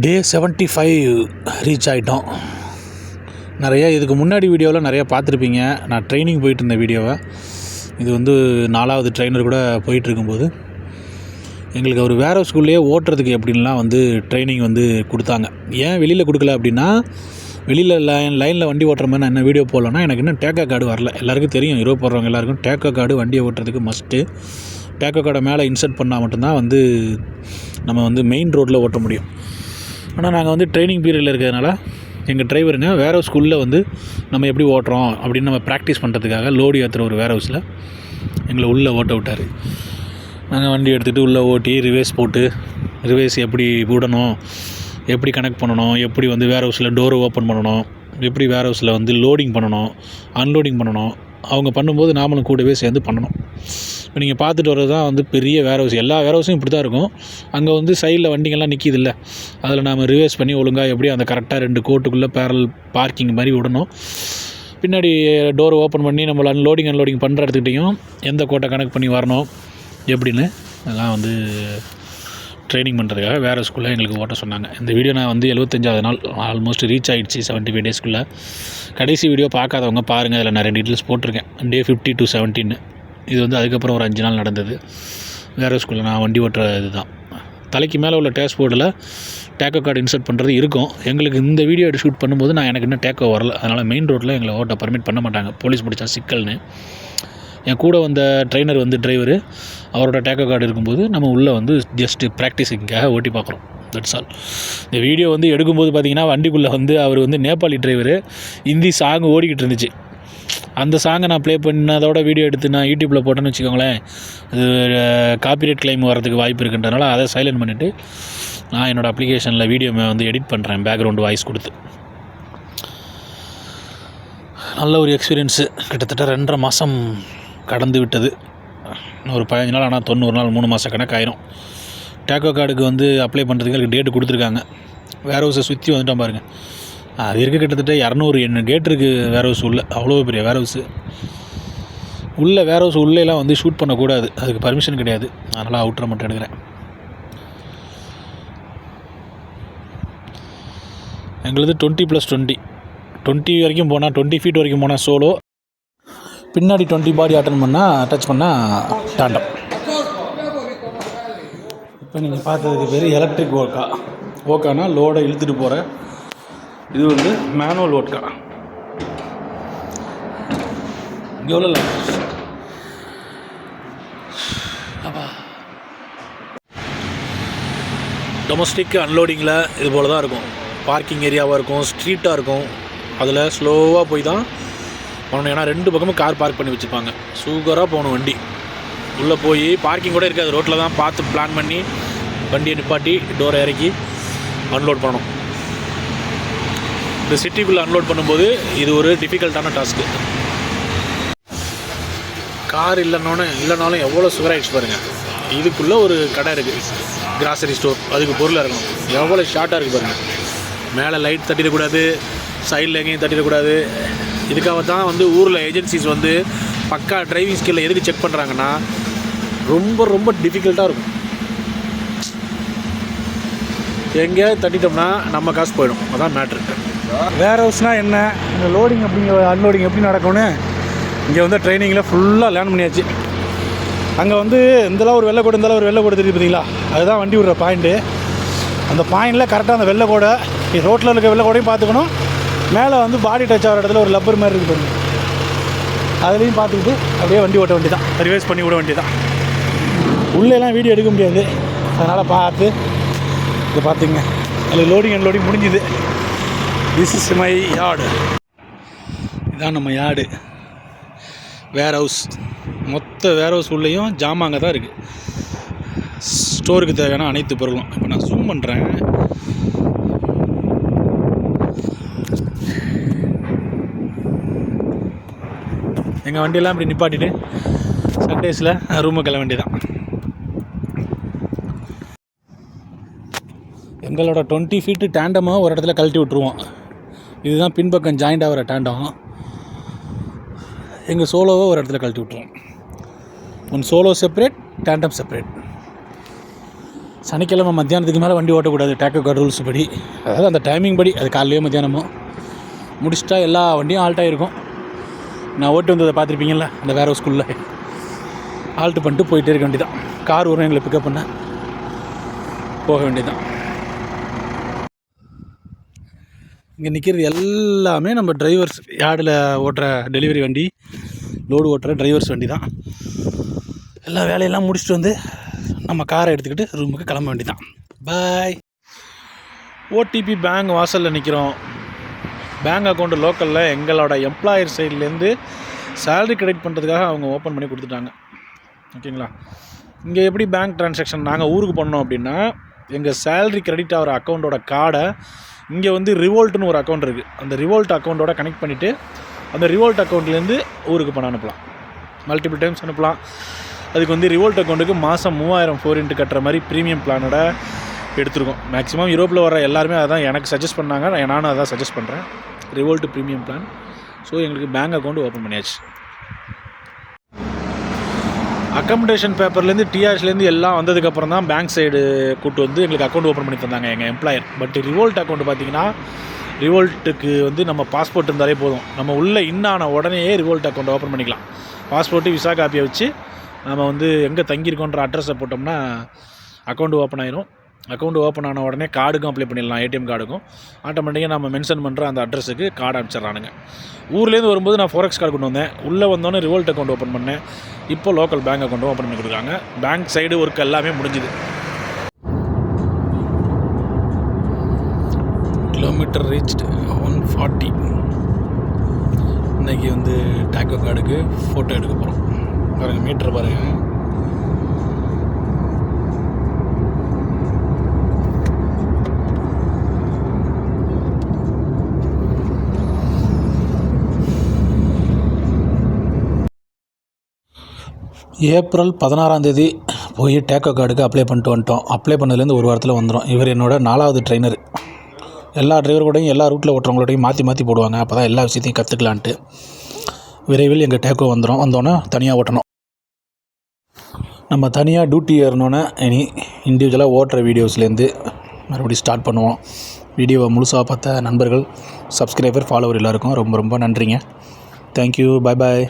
டே 75 reach ஆகிட்டோம். இதுக்கு முன்னாடி வீடியோவில் நிறையா பார்த்துருப்பீங்க. நான் ட்ரைனிங் போயிட்டு இருந்த வீடியோவை. இது வந்து 4வது ட்ரெயினர் கூட போயிட்டுருக்கும்போது எங்களுக்கு ஒரு வேற ஸ்கூல்லையே ஓட்டுறதுக்கு எப்படின்லாம் வந்து ட்ரைனிங் வந்து கொடுத்தாங்க. ஏன் வெளியில் கொடுக்கல அப்படின்னா, வெளியில் லைனில் வண்டி ஓட்டுற மாதிரி நான் என்ன வீடியோ போடலன்னா, எனக்கு இன்னும் டேக்கோ கார்டு வரல. எல்லாருக்கும் தெரியும், யூரோப் போடுறவங்க எல்லாருக்கும் டேக்கோ கார்டு வண்டியை ஓட்டுறதுக்கு மஸ்ட்டு. டேக்கோ கார்டை மேலே இன்சர்ட் பண்ணால் மட்டும்தான் வந்து நம்ம வந்து மெயின் ரோட்டில் ஓட்ட முடியும். ஆனால் நாங்கள் வந்து ட்ரைனிங் பீரியடில் இருக்கிறதுனால எங்கள் டிரைவருங்க வேற ஸ்கூலில் வந்து நம்ம எப்படி ஓட்டுறோம் அப்படின்னு நம்ம ப்ராக்டிஸ் பண்ணுறதுக்காக லோடு ஏற்றுற ஒரு வேர் ஹவுஸில் எங்களை உள்ளே ஓட்ட விட்டார். நாங்கள் வண்டி எடுத்துகிட்டு உள்ளே ஓட்டி ரிவேஸ் போட்டு, ரிவேஸ் எப்படி விடணும், எப்படி கனெக்ட் பண்ணணும், எப்படி வந்து வேர் ஹவுஸில் டோரை ஓப்பன் பண்ணணும், எப்படி வேர் ஹவுஸில் வந்து லோடிங் பண்ணணும், அன்லோடிங் பண்ணணும், அவங்க பண்ணும்போது நாமளும் கூடவே சேர்ந்து பண்ணணும். இப்போ நீங்கள் பார்த்துட்டு வர்றது தான் வந்து பெரிய வேர் ஹவுஸ். எல்லா வேர் ஹவுஸும் இப்படி தான் இருக்கும். அங்கே வந்து சைடில் வண்டிங்கள்லாம் நிற்கிது இல்லை, அதில் நாம் ரிவேஸ் பண்ணி ஒழுங்காக எப்படி அந்த கரெக்டாக 2 கோட்டுக்குள்ளே பேரல் பார்க்கிங் மாதிரி விடணும். பின்னாடி டோர் ஓப்பன் பண்ணி நம்மளை அன்லோடிங் பண்ணுற இடத்துக்கிட்டையும் எந்த கோட்டை கனெக்ட் பண்ணி வரணும் எப்படின்னு அதெல்லாம் வந்து ட்ரைனிங் பண்ணுறதுக்காக வேறு ஸ்கூலில் எங்களுக்கு ஓட்ட சொன்னாங்க. இந்த வீடியோ நான் வந்து 75வது நாள் ஆல்மோஸ்ட் ரீச் ஆகிடுச்சு. 75 டேஸ்க்குள்ளே. கடைசி வீடியோ பார்க்காதவங்க பாருங்கள், அதில் நிறைய டீட்டெயில்ஸ் போட்டிருக்கேன். டே 50 to 17. இது வந்து அதுக்கப்புறம் ஒரு 5 நாள் நடந்தது. வேறு ஸ்கூலில் நான் வண்டி ஓட்டுற இது தான். தலைக்கு மேலே உள்ள டேஷ்போர்டில் டேக்கோ கார்டு இன்சர்ட் பண்ணுறது இருக்கும். எங்களுக்கு இந்த வீடியோ ஷூட் பண்ணும்போது எனக்கு இன்னும் டேக்கோ வரல. அதனால் மெயின் ரோட்டில் எங்களை ஓட்ட பர்மிட் பண்ண மாட்டாங்க, போலீஸ் பிடிச்சா சிக்கல்னு. என் கூட வந்த ட்ரைனர் வந்து டிரைவரு, அவரோட டேக்கோ கார்டு இருக்கும்போது நம்ம உள்ளே வந்து ஜஸ்ட்டு ப்ராக்டிஸிங்காக ஓட்டி பார்க்குறோம். That's all. இந்த வீடியோ வந்து எடுக்கும்போது பார்த்திங்கன்னா வண்டிக்குள்ளே வந்து அவர் வந்து நேபாளி டிரைவரு ஹிந்தி சாங் ஓடிக்கிட்டு இருந்துச்சு. அந்த சாங்கை நான் ப்ளே பண்ணதோட வீடியோ எடுத்து நான் யூடியூப்பில் போட்டேன்னு வச்சுக்கோங்களேன், அது காப்பிரைட் கிளைம் வரதுக்கு வாய்ப்பு இருக்குன்றனால அதை சைலண்ட் பண்ணிவிட்டு நான் என்னோடய அப்ளிகேஷனில் வீடியோ வந்து எடிட் பண்ணுறேன், பேக்ரவுண்டு வாய்ஸ் கொடுத்து. நல்ல ஒரு எக்ஸ்பீரியன்ஸு. கிட்டத்தட்ட 2.5 மாதம் கடந்து விட்டது. ஒரு 15 நாள், ஆனால் 90 நாள், 3 மாத கணக்காயிரும். டேக்கோ கார்டுக்கு வந்து அப்ளை பண்ணுறதுக்கு எனக்கு டேட்டு கொடுத்துருக்காங்க. வேர் ஹவுஸை சுற்றி வந்துட்டோம் பாருங்கள். அது இருக்குது, கிட்டத்தட்ட 200 கேட் இருக்குது வேர் ஹவுஸ் உள்ள. அவ்வளோ பெரிய வேர் ஹவுஸு உள்ளே. வேர் ஹவுஸ் உள்ளேலாம் வந்து ஷூட் பண்ணக்கூடாது, அதுக்கு பர்மிஷன் கிடையாது. அதனால் அவுட்டரை மட்டும் எடுக்கிறேன். எங்களுது 20+20 வரைக்கும் போனால், 20 ஃபீட் வரைக்கும் போனால் சோலோ, பின்னாடி 20 பாடி டச் பண்ணால் டாண்டம். இப்போ நீங்கள் பார்த்ததுக்கு பேர் எலக்ட்ரிக் ஓக்கா. ஓக்கானா லோடை இழுத்துட்டு போகிற. இது வந்து மேனுவல் ஓட்கா. எவ்வளோ டொமஸ்டிக் அன்லோடிங்கில் இது போல் தான் இருக்கும். பார்க்கிங் ஏரியாவாக இருக்கும், ஸ்ட்ரீட்டாக இருக்கும். அதில் ஸ்லோவாக போய் தான் போகணும். ஏன்னா 2 பக்கமும் கார் பார்க் பண்ணி வச்சுருப்பாங்க. சூப்பராக போகணும் வண்டி. உள்ளே போய் பார்க்கிங் கூட இருக்காது, ரோட்டில் தான் பார்த்து பிளான் பண்ணி வண்டியை நிப்பாட்டி டோரை இறக்கி அன்லோட் பண்ணணும். இந்த சிட்டிக்குள்ளே அன்லோட் பண்ணும்போது இது ஒரு டிஃபிகல்ட்டான டாஸ்க்கு. கார் இல்லைனாலும் எவ்வளோ சுகராகிடுச்சு பாருங்கள். இதுக்குள்ளே ஒரு கடை இருக்குது, கிராசரி ஸ்டோர். அதுக்கு பொருள் இருக்கணும். எவ்வளோ ஷார்ட்டாக இருக்குது பாருங்கள். மேலே லைட் தட்டிடக்கூடாது, சைடில் எங்கேயும் தட்டிடக்கூடாது. இதுக்காக தான் வந்து ஊரில் ஏஜென்சிஸ் வந்து பக்கா டிரைவிங் ஸ்கில்லை எதுக்கு செக் பண்ணுறாங்கன்னா, ரொம்ப டிஃபிகல்ட்டாக இருக்கும். எங்கேயாவது தட்டிட்டோம்னா நம்ம காசு போயிடும். அதான் மேட்ரு. வேர் ஹவுஸ்னால் என்ன, இந்த லோடிங் அன்லோடிங் எப்படி நடக்கும்னு இங்கே வந்து ட்ரைனிங்கில் ஃபுல்லாக லேர்ன் பண்ணியாச்சு. அங்கே வந்து இந்தளவு ஒரு வெள்ளை கோடு தெரியுது பார்த்தீங்களா, அதுதான் வண்டி விடுற பாயிண்ட்டு. அந்த பாயிண்டில் கரெக்டாக அந்த வெள்ளை கோடை, ரோட்டில் இருக்க வெள்ளை கோடையும் பார்த்துக்கணும். மேலே வந்து பாடி டச் ஆகிற இடத்துல ஒரு லப்பர் மாதிரி இருக்குது பாருங்க, அதுலேயும் பார்த்துக்கிட்டு அப்படியே வண்டி ஓட்ட வேண்டி தான், ரிவைஸ் பண்ணி விட வேண்டி தான். உள்ளேலாம் வீடியோ எடுக்க முடியாது, அதனால் பார்த்து இதை பார்த்துங்க. அதில் லோடிங் அன்லோடிங் முடிஞ்சுது. This is my yard. இதான் நம்ம யார்டு. வேர் ஹவுஸ். மொத்த வேர் ஹவுஸ் உள்ளேயும் ஜாமாங்க தான் இருக்குது. ஸ்டோருக்கு தேவையான அனைத்து பொருளும். இப்போ நான் ஜூம் பண்ணுறேன். எங்கள் வண்டியெல்லாம் இப்படி நிப்பாட்டிட்டு சண்டேஸில் ரூமுக்கு கிளம்ப வேண்டியதான். எங்களோட 20 ஃபீட்டு டேண்டமாக ஒரு இடத்துல கழட்டி விட்ருவோம். இதுதான் பின்பக்கம் ஜாயிண்ட் ஆகிற டேண்டம். எங்கள் சோலோவை ஒரு இடத்துல கழட்டி விட்ருவோம். One solo separate, tandem separate. சனிக்கிழமை மத்தியானத்துக்கு மேலே வண்டி ஓட்டக்கூடாது டேக்கோ கார்டு ரூல்ஸ் படி. அதாவது அந்த டைமிங் படி, அது காலையிலேயோ மத்தியானமோ முடிச்சிட்டா எல்லா வண்டியும் ஆல்ட் ஆகிருக்கும். நான் ஓட்டு வந்ததை பார்த்துருப்பீங்கள்ல, அந்த வேற ஸ்கூலில் ஆல்ட்டு பண்ணிட்டு போயிட்டே இருக்க வேண்டியதான். கார் வரும் எங்களை பிக்கப் பண்ண போக வேண்டியதுதான். இங்கே நிற்கிறது எல்லாமே நம்ம டிரைவர்ஸ், யார்டில் ஓட்டுற டெலிவரி வண்டி, லோடு ஓட்டுற டிரைவர்ஸ் வண்டி தான். எல்லா வேலையெல்லாம் முடிச்சுட்டு வந்து நம்ம காரை எடுத்துக்கிட்டு ரூமுக்கு கிளம்ப வேண்டியதான். பாய். ஓடிபி பேங்க் வாசலில் நிற்கிறோம். பேங்க் அக்கௌண்ட்டு லோக்கலில் எங்களோட எம்ப்ளாயர் சைட்லேருந்து சேலரி கிரெடிட் பண்ணுறதுக்காக அவங்க ஓப்பன் பண்ணி கொடுத்துட்டாங்க. ஓகேங்களா. இங்கே எப்படி பேங்க் ட்ரான்சாக்ஷன் நாங்கள் ஊருக்கு பண்ணோம் அப்படின்னா, எங்கள் சேலரி கிரெடிட் ஆகிற அக்கௌண்ட்டோட கார்டை இங்கே வந்து ரிவோல்ட்னு ஒரு அக்கௌண்ட் இருக்குது, அந்த ரிவோல்ட் அக்கௌண்ட்டோட கனெக்ட் பண்ணிவிட்டு அந்த ரிவோல்ட் அக்கௌண்ட்லேருந்து ஊருக்கு பணம் அனுப்பலாம். மல்டிபிள் டைம்ஸ் அனுப்பலாம். அதுக்கு வந்து ரிவோல்ட் அக்கௌண்ட்டுக்கு மாதம் 3000 4 கட்டுற மாதிரி ப்ரீமியம் பிளானோட எடுத்துருக்கோம். மேக்ஸிமம் யூரோப்பில் வர எல்லாருமே அதான் எனக்கு சஜஸ்ட் பண்ணாங்க, நானும் அதான் சஜஸ்ட் பண்ணுறேன், ரிவோல்ட் ப்ரீமியம் பிளான். ஸோ எங்களுக்கு பேங்க் அக்கௌண்ட் ஓப்பன் பண்ணியாச்சு. அக்கமடேஷன் பேப்பர்லேருந்து டிஆர்ஸ்லேருந்து எல்லாம் வந்ததுக்கப்புறம் தான் பேங்க் சைடு கூட்டு வந்து எங்களுக்கு அக்கௌண்ட் ஓப்பன் பண்ணி தந்தாங்க எங்கள் எம்ப்ளாயர். பட் ரிவோல்ட் அக்கௌண்ட் பார்த்திங்கன்னா, ரிவோல்ட்டுக்கு வந்து நம்ம பாஸ்போர்ட் இருந்தாலே போதும், நம்ம உள்ளே இன்னான உடனேயே ரிவோல்ட் அக்கௌண்ட் ஓப்பன் பண்ணிக்கலாம். பாஸ்போர்ட்டு விசா காப்பியை வச்சு நம்ம வந்து எங்கே தங்கியிருக்கோன்ற அட்ரஸை போட்டோம்னா அக்கௌண்ட் ஓப்பன் ஆயிரும். அக்கௌண்ட் ஓப்பன் ஆன உடனே கார்டுக்கும் அப்ளை பண்ணிடலாம், ஏடிஎம் கார்டுக்கும். ஆட்டோமேட்டிக்காக நம்ம மென்ஷன் பண்ணுற அந்த அட்ரஸுக்கு கார்டு அனுப்பிச்சிட்றானுங்க. ஊர்லேருந்து வரும்போது நான் ஃபோரெக்ஸ் கார்டு கொண்டு வந்தேன், உள்ளே வந்தோன்னே ரிவோல்ட் அக்கௌண்ட் ஓப்பன் பண்ணேன். இப்போ லோக்கல் பேங்க் அக்கௌண்ட்டும் ஓப்பன் பண்ணி கொடுக்குறாங்க. பேங்க் சைடு ஒர்க் எல்லாமே முடிஞ்சுது. Kilometre reached 140. இன்றைக்கி வந்து டேக்கோ கார்டுக்கு ஃபோட்டோ எடுக்க போகிறோம். பாருங்கள், மீட்டர் பாருங்கள். ஏப்ரல் 16 போய் டேக்கோ கார்டுக்கு அப்ளை பண்ணிட்டு வந்துட்டோம். அப்ளை பண்ணதுலேருந்து ஒரு வாரத்தில் வந்துடும். இவர் என்னோடய 4வது ட்ரெயினர். எல்லா டிரைவரோடையும் எல்லா ரூட்டில் ஓட்டுறவங்களோடையும் மாற்றி போடுவாங்க, அப்போ தான் எல்லா விஷயத்தையும் கற்றுக்கலான்ட்டு. விரைவில் எங்கள் டேக்கோ வந்துடும். வந்தோன்னே தனியாக ஓட்டணும். நம்ம தனியாக டியூட்டி ஏறினோன்னே இனி இண்டிவிஜுவலாக ஓட்டுற வீடியோஸ்லேருந்து மறுபடியும் ஸ்டார்ட் பண்ணுவோம். வீடியோவை முழுசாக பார்த்த நண்பர்கள், சப்ஸ்கிரைபர், ஃபாலோவர் எல்லாருக்கும் ரொம்ப ரொம்ப நன்றிங்க. தேங்க்யூ. பாய்.